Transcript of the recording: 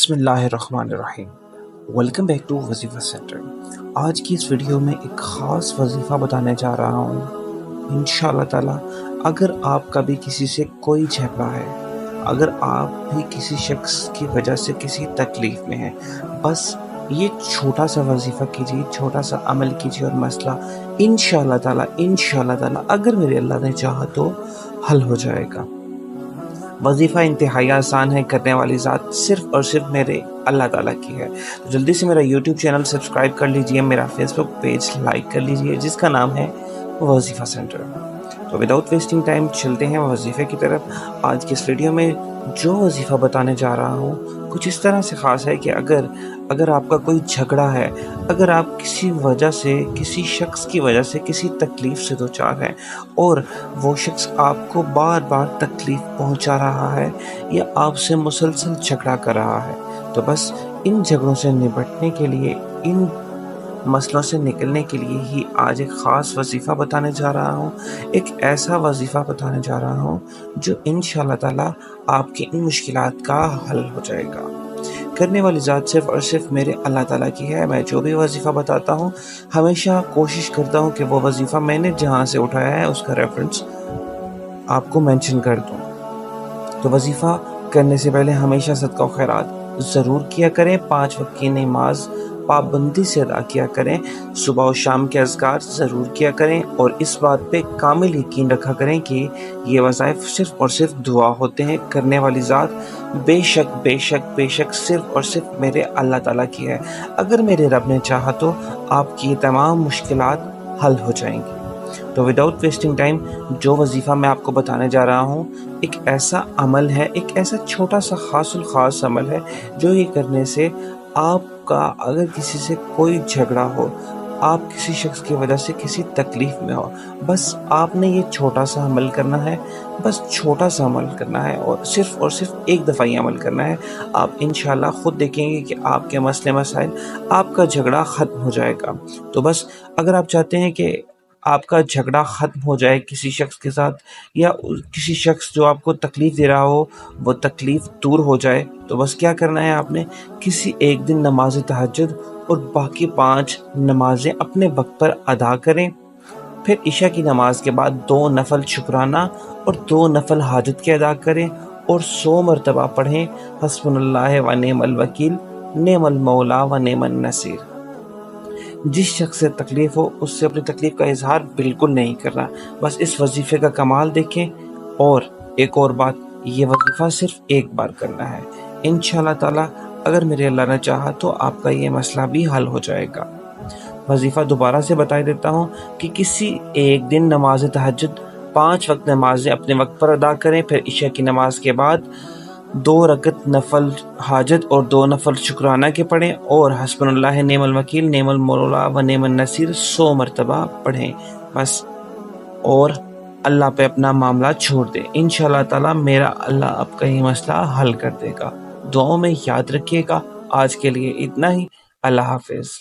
बिस्मिल्लाहिर्रहमानिर्रहीम। Welcome back to वजीफ़ा centre. आज की इस वीडियो में एक ख़ास वजीफ़ा बताने जा रहा हूँ। इंशाअल्लाह ताला अगर आपका भी किसी से कोई झगड़ा है, अगर आप भी किसी शख्स की वजह से किसी तकलीफ़ में हैं, बस ये छोटा सा वजीफ़ा कीजिए, छोटा सा अमल कीजिए और मसला इंशाअल्लाह ताला अगर मेरे अल्लाह ने चाहा तो हल हो जाएगा। वजीफ़ा इंतहाई आसान है, करने वाली ज़ात सिर्फ़ और सिर्फ मेरे अल्लाह ताला की है। तो जल्दी से मेरा यूट्यूब चैनल सब्सक्राइब कर लीजिए, मेरा फेसबुक पेज लाइक कर लीजिए जिसका नाम है वजीफ़ा सेंटर। तो विदाउट वेस्टिंग टाइम चलते हैं वजीफ़े की तरफ। आज की इस वीडियो में जो वजीफ़ा बताने जा रहा हूँ कुछ इस तरह से ख़ास है कि अगर आपका कोई झगड़ा है, अगर आप किसी वजह से, किसी शख्स की वजह से किसी तकलीफ़ से दो चार हैं और वो शख्स आपको बार बार तकलीफ़ पहुंचा रहा है या आपसे मुसलसल झगड़ा कर रहा है, तो बस इन झगड़ों से निपटने के लिए, इन मसलों से निकलने के लिए ही आज एक ख़ास वजीफ़ा बताने जा रहा हूँ। एक ऐसा वजीफ़ा बताने जा रहा हूँ जो इंशाअल्लाह ताला आपकी इन मुश्किलात का हल हो जाएगा। करने वाली ज़ात सिर्फ़ और सिर्फ मेरे अल्लाह ताला की है। मैं जो भी वजीफ़ा बताता हूँ हमेशा कोशिश करता हूँ कि वो वजीफ़ा मैंने जहाँ से उठाया है उसका रेफरेंस आपको मेंशन कर दूँ। तो वजीफ़ा करने से पहले हमेशा सदका व खैरात ज़रूर किया करें। 5 वक्त की नमाज पाबंदी से अदा किया करें। सुबह और शाम के अज़कार ज़रूर किया करें और इस बात पे कामिल यकीन रखा करें कि ये वज़ाइफ सिर्फ़ और सिर्फ दुआ होते हैं। करने वाली ज़ात बेशक सिर्फ़ और सिर्फ मेरे अल्लाह ताला की है। अगर मेरे रब ने चाहा तो आपकी ये तमाम मुश्किलात हल हो जाएंगी। तो विदाउट वेस्टिंग टाइम जो वजीफ़ा मैं आपको बताने जा रहा हूँ एक ऐसा अमल है, एक ऐसा छोटा सा ख़ास अमल है जो ये करने से आपका, अगर किसी से कोई झगड़ा हो, आप किसी शख्स की वजह से किसी तकलीफ़ में हो, बस आपने ये छोटा सा अमल करना है, बस छोटा सा अमल करना है और सिर्फ एक दफ़ा ही अमल करना है। आप इंशाअल्लाह खुद देखेंगे कि आपके मसले मसाइल, आपका झगड़ा ख़त्म हो जाएगा। तो बस अगर आप चाहते हैं कि आपका झगड़ा ख़त्म हो जाए किसी शख्स के साथ या किसी शख्स जो आपको तकलीफ़ दे रहा हो वो तकलीफ़ दूर हो जाए, तो बस क्या करना है, आपने किसी एक दिन नमाज तहज्जुद और बाकी 5 नमाजें अपने वक्त पर अदा करें। फिर इशा की नमाज के बाद 2 नफल शुक्राना और 2 नफल हाजत के अदा करें और 100 मरतबा पढ़ें हस्बुनल्लाह व निअमल वकील, निअमल मौला व निअमन नसीर। जिस शख्स से तकलीफ़ हो उससे अपनी तकलीफ़ का इजहार बिल्कुल नहीं करना। बस इस वजीफ़े का कमाल देखें। और एक और बात, ये वजीफ़ा सिर्फ एक बार करना है। इंशाअल्लाह ताला अगर मेरे अल्लाह ने चाहा तो आपका ये मसला भी हल हो जाएगा। वजीफ़ा दोबारा से बता देता हूँ कि किसी एक दिन नमाज तहज्जुद 5 वक्त नमाजें अपने वक्त पर अदा करें। फिर इशा की नमाज के बाद 2 रकत नफल हाजत और 2 नफल शुक्राना के पढ़ें और हस्बुनल्लाह निअमल वकील, निअमल मौला व निअमन नसीर 100 मरतबा पढ़ें बस। और अल्लाह पे अपना मामला छोड़ दें। इंशाअल्लाह ताला मेरा अल्लाह आपका ये मसला हल कर देगा। दुआओं में याद रखिएगा। आज के लिए इतना ही। अल्लाह हाफिज़।